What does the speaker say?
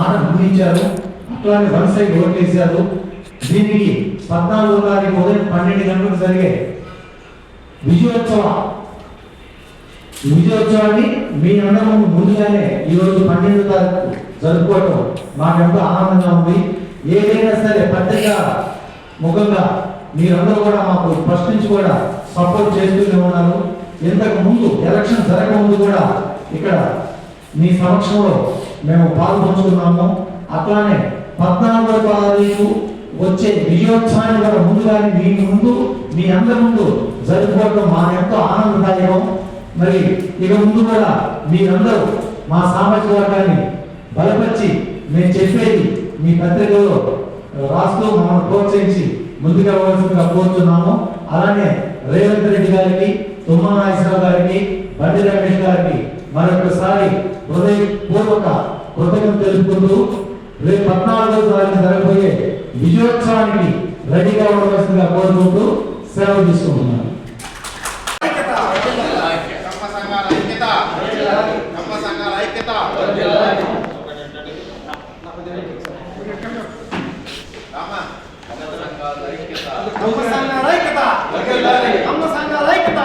మాట అందించారు. అట్లానే వన్ సైడ్ ఓట్ వేశారు. దీనికి 14వ తారీఖు ఉదయం 12 గంటలకు జరిగే విజయోత్సవాన్ని మీ అందరూ ముందుగానే ఈరోజు 12వ తారీఖు జరుపుకోవటం మాకెంతో ఆనందంగా ఉంది. ఏదైనా సరే పత్రిక ముఖంగా మీరందరూ కూడా మాకు ఫస్ట్ నుంచి కూడా సపోర్ట్ చేస్తూనే ఉన్నారు. ఇంతకు ముందు ఎలక్షన్ జరగకముందు కూడా ఇక్కడ మీ సమక్షంలో మేము పాల్పంచుకున్నాము. అట్లానే 14వ తారీఖు వచ్చే విజయోత్సవాన్ని కూడా ముందుగానే మీ అందరి ముందు జరుపుకోవడం మాకెంతో ఆనందదాయకం. మరి ఇక ముందు కూడా మీరందరూ మా సామాజిక వర్గాన్ని బలపరిచి మేము చెప్పేది మీ పత్రికలో రాస్తూ మమ్మల్ని ప్రోత్సహించి ముందుగా వెళ్ళవలసిందిగా కోరుతున్నాము. అలానే రేవంత్ రెడ్డి గారికి, తుమ్మల నాగేశ్వరరావు గారికి, బండి రమేష్ గారికి మరొకసారి హృదయపూర్వక కృతజ్ఞతలు తెలుపుకుంటూ రేపు 14వ తారీఖు జరగబోయే విజయోత్సవానికి రెడీగా ఉండవలసిందిగా కోరుకుంటూ సెలవు తీసుకుంటున్నాను. కమ్మ సంఘాల ఐక్యత